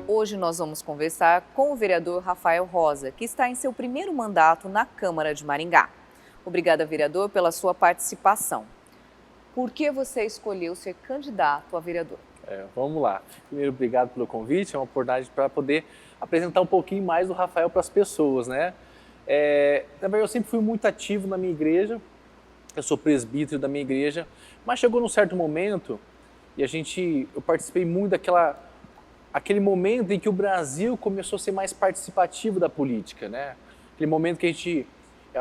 Hoje nós vamos conversar com o vereador Rafael Rosa, que está em seu primeiro mandato na Câmara de Maringá. Obrigada, vereador, pela sua participação. Por que você escolheu ser candidato a vereador? Vamos lá. Primeiro, obrigado pelo convite. É uma oportunidade para poder apresentar um pouquinho mais do Rafael para as pessoas, né? Na verdade, eu sempre fui muito ativo na minha igreja. Eu sou presbítero da minha igreja, mas chegou num certo momento e eu participei muito aquele momento em que o Brasil começou a ser mais participativo da política, né? Aquele momento que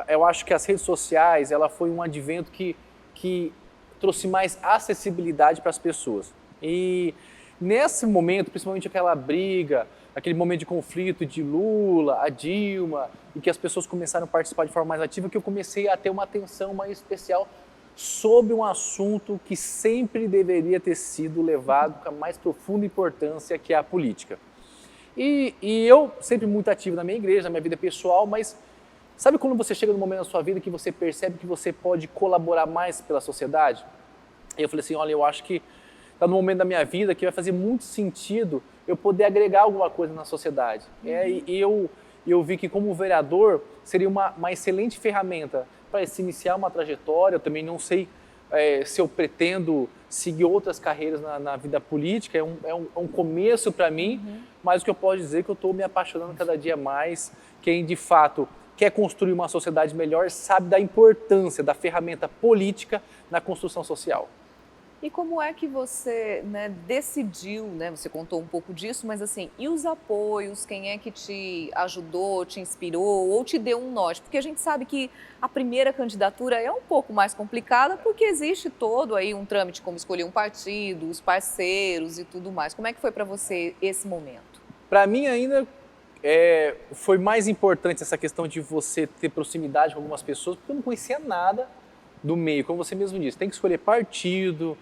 eu acho que as redes sociais, ela foi um advento que trouxe mais acessibilidade para as pessoas. E nesse momento, principalmente aquela briga, aquele momento de conflito de Lula, a Dilma, e que as pessoas começaram a participar de forma mais ativa, que eu comecei a ter uma atenção mais especial sobre um assunto que sempre deveria ter sido levado com a mais profunda importância, que é a política. E eu sempre muito ativo na minha igreja, na minha vida pessoal, mas sabe quando você chega num momento da sua vida que você percebe que você pode colaborar mais pela sociedade? E eu falei assim, olha, eu acho que está no momento da minha vida que vai fazer muito sentido eu poder agregar alguma coisa na sociedade. Eu vi que como vereador seria uma excelente ferramenta para se iniciar uma trajetória. Eu também não sei se eu pretendo seguir outras carreiras na vida política, é um começo para mim, mas o que eu posso dizer é que eu estou me apaixonando cada dia mais. Quem de fato quer construir uma sociedade melhor sabe da importância da ferramenta política na construção social. E como é que você decidiu, você contou um pouco disso, mas assim, e os apoios, quem é que te ajudou, te inspirou ou te deu um norte? Porque a gente sabe que a primeira candidatura é um pouco mais complicada porque existe todo aí um trâmite como escolher um partido, os parceiros e tudo mais. Como é que foi para você esse momento? Para mim ainda foi mais importante essa questão de você ter proximidade com algumas pessoas, porque eu não conhecia nada do meio, como você mesmo disse, tem que escolher partido,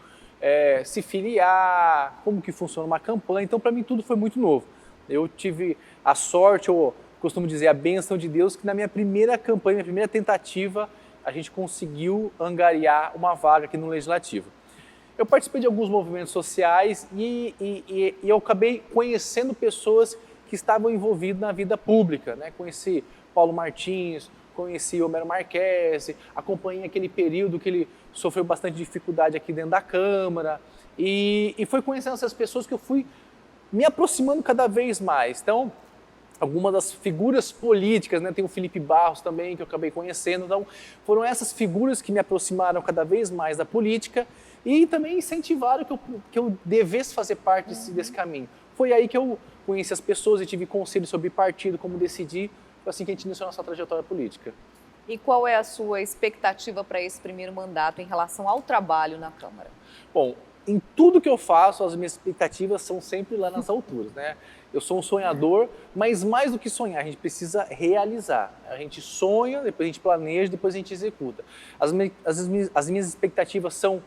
se filiar, como que funciona uma campanha. Então, para mim, tudo foi muito novo. Eu tive a sorte, ou costumo dizer, a bênção de Deus, que na minha primeira campanha, minha primeira tentativa, a gente conseguiu angariar uma vaga aqui no Legislativo. Eu participei de alguns movimentos sociais e eu acabei conhecendo pessoas que estavam envolvidas na vida pública, né? Conheci Paulo Martins, conheci Homero Marquesi, acompanhei aquele período que ele sofreu bastante dificuldade aqui dentro da Câmara e foi conhecendo essas pessoas que eu fui me aproximando cada vez mais. Então, algumas das figuras políticas, né? Tem o Felipe Barros também, que eu acabei conhecendo. Então, foram essas figuras que me aproximaram cada vez mais da política e também incentivaram que eu devesse fazer parte desse caminho. Foi aí que eu conheci as pessoas e tive conselhos sobre partido, como decidir. Foi assim que a gente iniciou a nossa trajetória política. E qual é a sua expectativa para esse primeiro mandato em relação ao trabalho na Câmara? Bom, em tudo que eu faço, as minhas expectativas são sempre lá nas alturas, né? Eu sou um sonhador, mas mais do que sonhar, a gente precisa realizar. A gente sonha, depois a gente planeja, depois a gente executa. As minhas expectativas são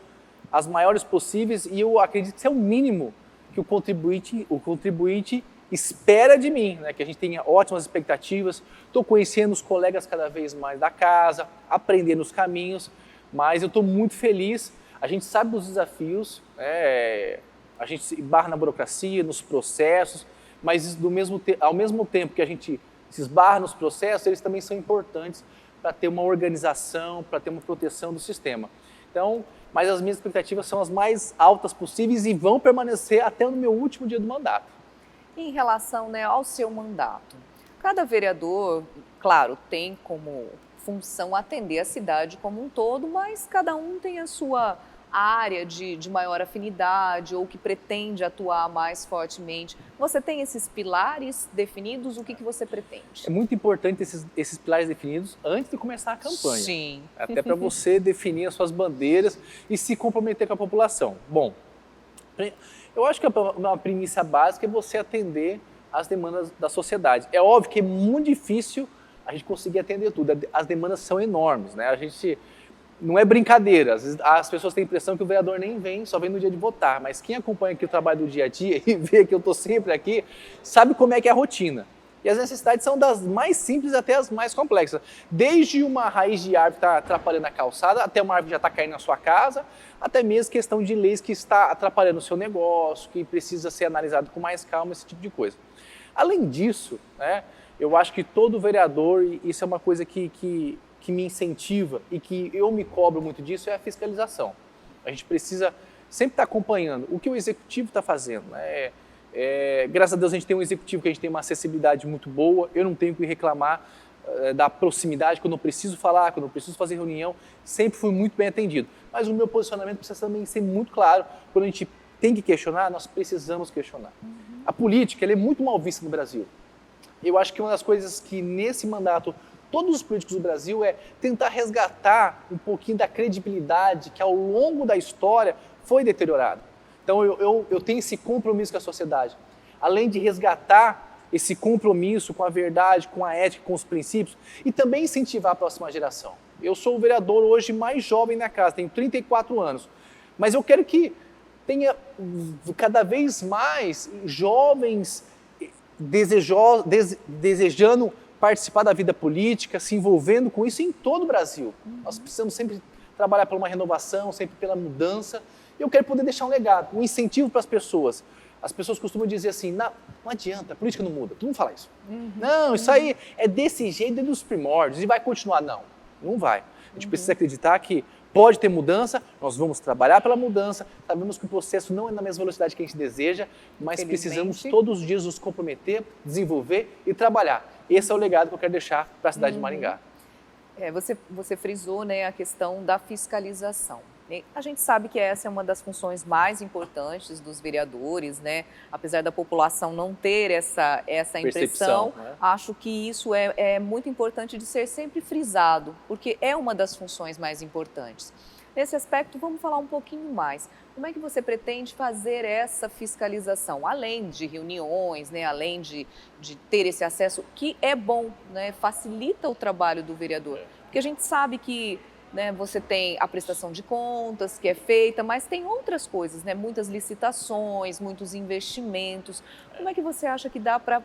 as maiores possíveis e eu acredito que é o mínimo que o contribuinte espera de mim, né? Que a gente tenha ótimas expectativas. Estou conhecendo os colegas cada vez mais da casa, aprendendo os caminhos, mas eu estou muito feliz. A gente sabe dos desafios, a gente se esbarra na burocracia, nos processos, mas ao mesmo tempo que a gente se esbarra nos processos, eles também são importantes para ter uma organização, para ter uma proteção do sistema. Então, mas as minhas expectativas são as mais altas possíveis e vão permanecer até no meu último dia do mandato. Em relação ao seu mandato, cada vereador, claro, tem como função atender a cidade como um todo, mas cada um tem a sua área de maior afinidade ou que pretende atuar mais fortemente. Você tem esses pilares definidos? O que você pretende? É muito importante esses pilares definidos antes de começar a campanha. Sim. Até para você definir as suas bandeiras e se comprometer com a população. Bom, eu acho que uma premissa básica é você atender às demandas da sociedade. É óbvio que é muito difícil a gente conseguir atender tudo. As demandas são enormes, né? Não é brincadeira. Às vezes as pessoas têm a impressão que o vereador nem vem, só vem no dia de votar. Mas quem acompanha aqui o trabalho do dia a dia e vê que eu estou sempre aqui, sabe como é que é a rotina. E as necessidades são das mais simples até as mais complexas. Desde uma raiz de árvore que está atrapalhando a calçada, até uma árvore que já está caindo na sua casa, até mesmo questão de leis que está atrapalhando o seu negócio, que precisa ser analisado com mais calma, esse tipo de coisa. Além disso, né, eu acho que todo vereador, e isso é uma coisa que me incentiva e que eu me cobro muito disso, é a fiscalização. A gente precisa sempre estar acompanhando o que o executivo está fazendo, né? Graças a Deus a gente tem um executivo que a gente tem uma acessibilidade muito boa, eu não tenho que reclamar da proximidade, quando eu preciso falar, quando eu preciso fazer reunião, sempre fui muito bem atendido. Mas o meu posicionamento precisa também ser muito claro, quando a gente tem que questionar, nós precisamos questionar. A política ela é muito mal vista no Brasil. Eu acho que uma das coisas que nesse mandato todos os políticos do Brasil é tentar resgatar um pouquinho da credibilidade que ao longo da história foi deteriorada. Então eu tenho esse compromisso com a sociedade. Além de resgatar esse compromisso com a verdade, com a ética, com os princípios e também incentivar a próxima geração. Eu sou o vereador hoje mais jovem na casa, tenho 34 anos, mas eu quero que tenha cada vez mais jovens desejando participar da vida política, se envolvendo com isso em todo o Brasil. Nós precisamos sempre trabalhar por uma renovação, sempre pela mudança. E eu quero poder deixar um legado, um incentivo para as pessoas. As pessoas costumam dizer assim, não adianta, a política não muda. Tu não fala isso. Não, isso aí é desse jeito desde os primórdios e vai continuar. Não vai. A gente precisa acreditar que pode ter mudança, nós vamos trabalhar pela mudança, sabemos que o processo não é na mesma velocidade que a gente deseja, mas precisamos todos os dias nos comprometer, desenvolver e trabalhar. Esse é o legado que eu quero deixar para a cidade de Maringá. Você frisou, né, a questão da fiscalização. A gente sabe que essa é uma das funções mais importantes dos vereadores, né? Apesar da população não ter essa impressão, né? Acho que isso é muito importante de ser sempre frisado, porque é uma das funções mais importantes. Nesse aspecto, vamos falar um pouquinho mais. Como é que você pretende fazer essa fiscalização? Além de reuniões, né? Além de ter esse acesso, que é bom, né? Facilita o trabalho do vereador. Porque a gente sabe que você tem a prestação de contas que é feita, mas tem outras coisas, né? Muitas licitações, muitos investimentos. Como é que você acha que dá para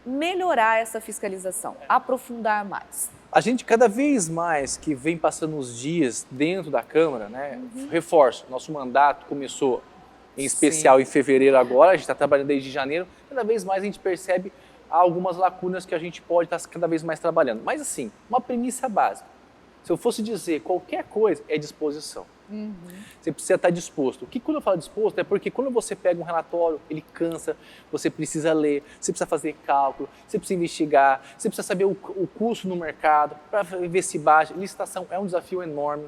melhorar essa fiscalização, aprofundar mais? A gente, cada vez mais que vem passando os dias dentro da Câmara, né? Reforço, nosso mandato começou em especial em fevereiro agora, a gente está trabalhando desde janeiro, cada vez mais a gente percebe algumas lacunas que a gente pode estar cada vez mais trabalhando. Mas assim, uma premissa básica. Se eu fosse dizer qualquer coisa, é disposição. Você precisa estar disposto. Quando eu falo disposto, é porque quando você pega um relatório, ele cansa, você precisa ler, você precisa fazer cálculo, você precisa investigar, você precisa saber o custo no mercado, para ver se baixa. Licitação é um desafio enorme.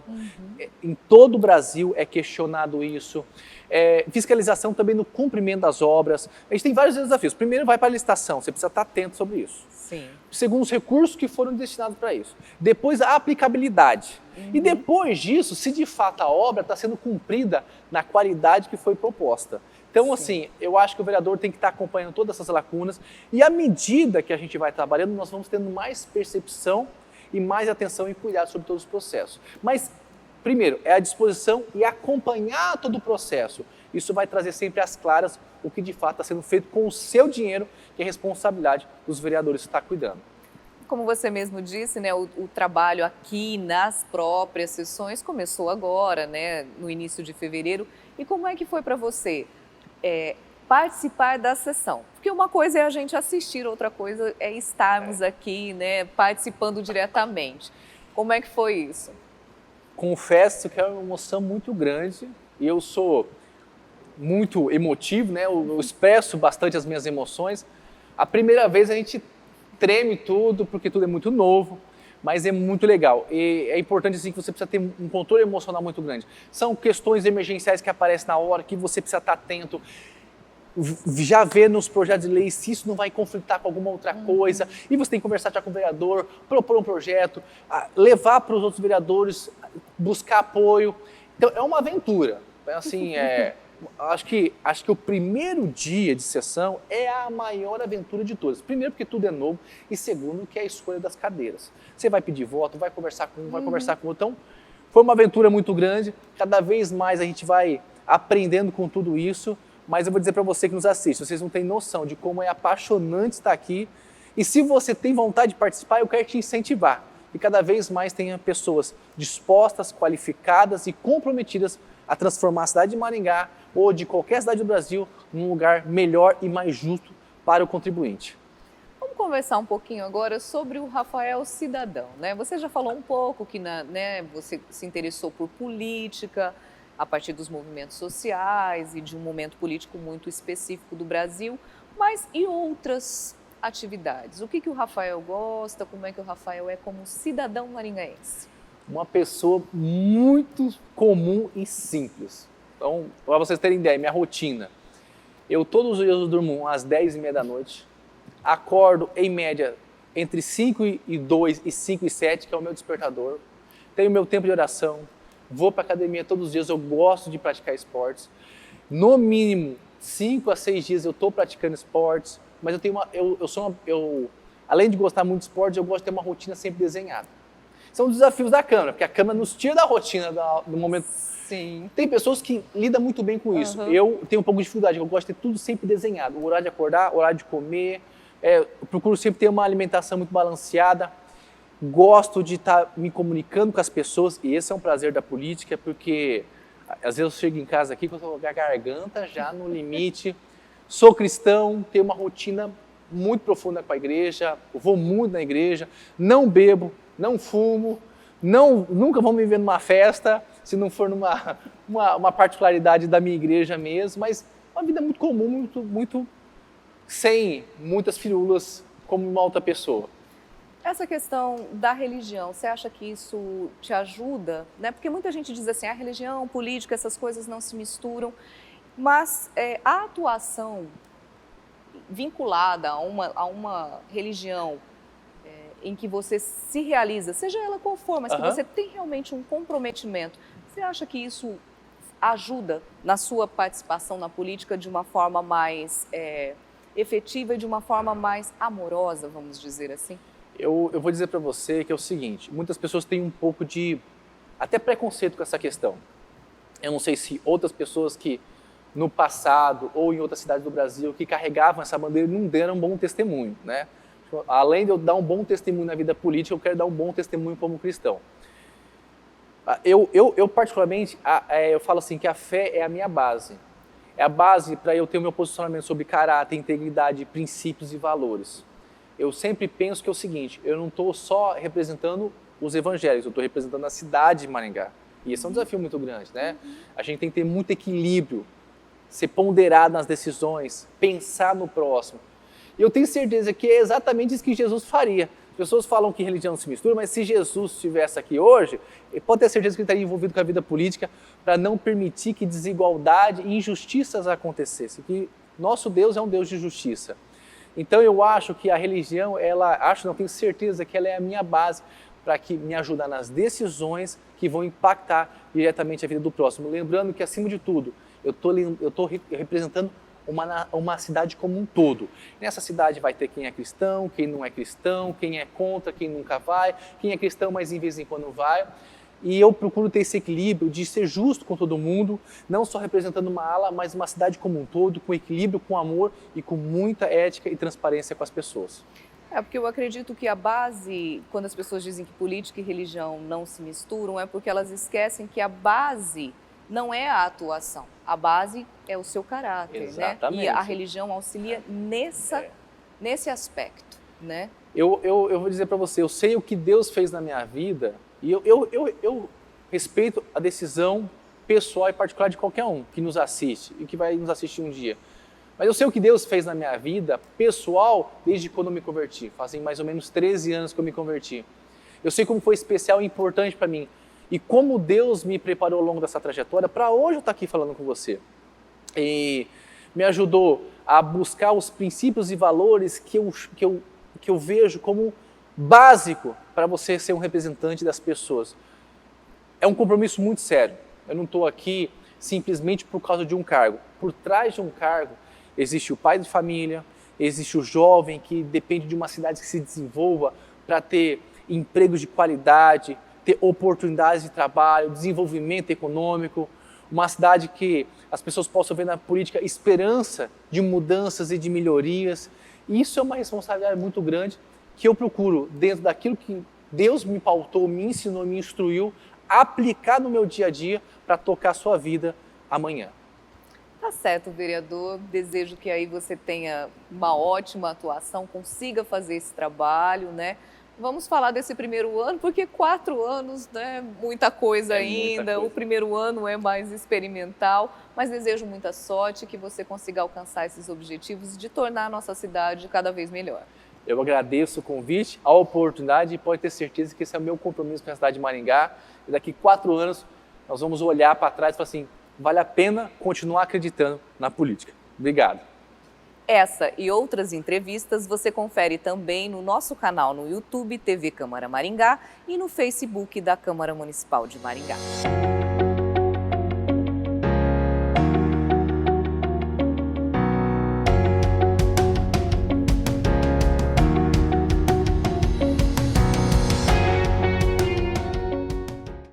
Em todo o Brasil é questionado isso. Fiscalização também no cumprimento das obras. A gente tem vários desafios. Primeiro, vai para a licitação, você precisa estar atento sobre isso. Sim. Segundo, os recursos que foram destinados para isso. Depois, a aplicabilidade. E depois disso, se de fato a obra está sendo cumprida na qualidade que foi proposta. Então, assim, eu acho que o vereador tem que estar acompanhando todas essas lacunas e à medida que a gente vai trabalhando, nós vamos tendo mais percepção e mais atenção e cuidado sobre todos os processos. Mas, primeiro, é a disposição e acompanhar todo o processo. Isso vai trazer sempre às claras o que de fato está sendo feito com o seu dinheiro, que é responsabilidade dos vereadores estar cuidando. Como você mesmo disse, né, o trabalho aqui nas próprias sessões começou agora, né, no início de fevereiro. E como é que foi para você participar da sessão? Porque uma coisa é a gente assistir, outra coisa é estarmos aqui, né, participando diretamente. Como é que foi isso? Confesso que é uma emoção muito grande e eu sou muito emotivo, né, eu expresso bastante as minhas emoções. A primeira vez a gente treme tudo, porque tudo é muito novo, mas é muito legal. E é importante assim, que você precisa ter um controle emocional muito grande. São questões emergenciais que aparecem na hora, que você precisa estar atento, já ver nos projetos de lei se isso não vai conflitar com alguma outra coisa, e você tem que conversar já com o vereador, propor um projeto, levar para os outros vereadores, buscar apoio. Então é uma aventura. Assim, acho que o primeiro dia de sessão é a maior aventura de todas. Primeiro porque tudo é novo e segundo que é a escolha das cadeiras. Você vai pedir voto, vai conversar com um, vai conversar com outro. Então foi uma aventura muito grande, cada vez mais a gente vai aprendendo com tudo isso, mas eu vou dizer para você que nos assiste, vocês não têm noção de como é apaixonante estar aqui E se você tem vontade de participar, eu quero te incentivar. E cada vez mais tenha pessoas dispostas, qualificadas e comprometidas a transformar a cidade de Maringá ou de qualquer cidade do Brasil num lugar melhor e mais justo para o contribuinte. Vamos conversar um pouquinho agora sobre o Rafael cidadão, né? Você já falou um pouco que você se interessou por política a partir dos movimentos sociais e de um momento político muito específico do Brasil, mas e outras atividades? O que o Rafael gosta? Como é que o Rafael é como cidadão maringaense? Uma pessoa muito comum e simples. Então, para vocês terem ideia, minha rotina. Eu todos os dias eu durmo às 10h30 da noite, acordo em média entre 5h02 e 5h07, que é o meu despertador. Tenho meu tempo de oração, vou para a academia todos os dias, eu gosto de praticar esportes. No mínimo 5 a 6 dias eu estou praticando esportes, mas além de gostar muito de esportes, eu gosto de ter uma rotina sempre desenhada. São os desafios da câmera, porque a câmera nos tira da rotina do momento. Sim. Tem pessoas que lidam muito bem com isso. Eu tenho um pouco de dificuldade, eu gosto de ter tudo sempre desenhado. O horário de acordar, o horário de comer. Eu procuro sempre ter uma alimentação muito balanceada. Gosto de estar me comunicando com as pessoas, e esse é um prazer da política, porque às vezes eu chego em casa aqui com a garganta já no limite. Sou cristão, tenho uma rotina muito profunda com a igreja, vou muito na igreja, não bebo, não fumo, nunca vou me ver numa festa, se não for uma particularidade da minha igreja mesmo, mas uma vida muito comum, muito sem muitas firulas como uma outra pessoa. Essa questão da religião, você acha que isso te ajuda? Né? Porque muita gente diz assim, a religião, política, essas coisas não se misturam, mas a atuação vinculada a uma religião em que você se realiza, seja ela qual for, mas que você tem realmente um comprometimento, você acha que isso ajuda na sua participação na política de uma forma mais efetiva e de uma forma mais amorosa, vamos dizer assim? Eu vou dizer para você que é o seguinte, muitas pessoas têm um pouco de até preconceito com essa questão. Eu não sei se outras pessoas que no passado ou em outras cidades do Brasil que carregavam essa bandeira não deram um bom testemunho, né? Além de eu dar um bom testemunho na vida política, eu quero dar um bom testemunho como cristão. Eu particularmente, eu falo assim que a fé é a minha base. É a base para eu ter o meu posicionamento sobre caráter, integridade, princípios e valores. Eu sempre penso que é o seguinte, eu não estou só representando os evangélicos, eu estou representando a cidade de Maringá. E esse é um desafio muito grande, né? A gente tem que ter muito equilíbrio, ser ponderado nas decisões, pensar no próximo. E eu tenho certeza que é exatamente isso que Jesus faria. As pessoas falam que religião se mistura, mas se Jesus estivesse aqui hoje, ele pode ter certeza que ele estaria envolvido com a vida política para não permitir que desigualdade e injustiças acontecessem. Que nosso Deus é um Deus de justiça. Então eu acho que a religião, tenho certeza que ela é a minha base para que me ajudar nas decisões que vão impactar diretamente a vida do próximo. Lembrando que, acima de tudo, eu estou representando uma cidade como um todo. Nessa cidade vai ter quem é cristão, quem não é cristão, quem é contra, quem nunca vai, quem é cristão, mas em vez em quando vai. E eu procuro ter esse equilíbrio de ser justo com todo mundo, não só representando uma ala, mas uma cidade como um todo, com equilíbrio, com amor e com muita ética e transparência com as pessoas. Porque eu acredito que a base, quando as pessoas dizem que política e religião não se misturam, é porque elas esquecem que a base não é a atuação, a base é o seu caráter, exatamente, né? E a religião auxilia nesse aspecto, né? Eu vou dizer para você, eu sei o que Deus fez na minha vida e eu respeito a decisão pessoal e particular de qualquer um que nos assiste e que vai nos assistir um dia. Mas eu sei o que Deus fez na minha vida pessoal desde quando eu me converti. Fazem mais ou menos 13 anos que eu me converti. Eu sei como foi especial e importante para mim. E como Deus me preparou ao longo dessa trajetória para hoje eu estar aqui falando com você. E me ajudou a buscar os princípios e valores que eu vejo como básico para você ser um representante das pessoas. É um compromisso muito sério. Eu não estou aqui simplesmente por causa de um cargo. Por trás de um cargo existe o pai de família, existe o jovem que depende de uma cidade que se desenvolva para ter empregos de qualidade, ter oportunidades de trabalho, desenvolvimento econômico, uma cidade que as pessoas possam ver na política esperança de mudanças e de melhorias. E isso é uma responsabilidade muito grande que eu procuro, dentro daquilo que Deus me pautou, me ensinou, me instruiu, aplicar no meu dia a dia para tocar a sua vida amanhã. Tá certo, vereador. Desejo que aí você tenha uma ótima atuação, consiga fazer esse trabalho, né? Vamos falar desse primeiro ano, porque 4 anos, né? Muita coisa ainda. Muita coisa. O primeiro ano é mais experimental, mas desejo muita sorte, que você consiga alcançar esses objetivos de tornar a nossa cidade cada vez melhor. Eu agradeço o convite, a oportunidade e pode ter certeza que esse é o meu compromisso com a cidade de Maringá. E daqui 4 anos nós vamos olhar para trás e falar assim, vale a pena continuar acreditando na política. Obrigado. Essa e outras entrevistas você confere também no nosso canal no YouTube TV Câmara Maringá e no Facebook da Câmara Municipal de Maringá.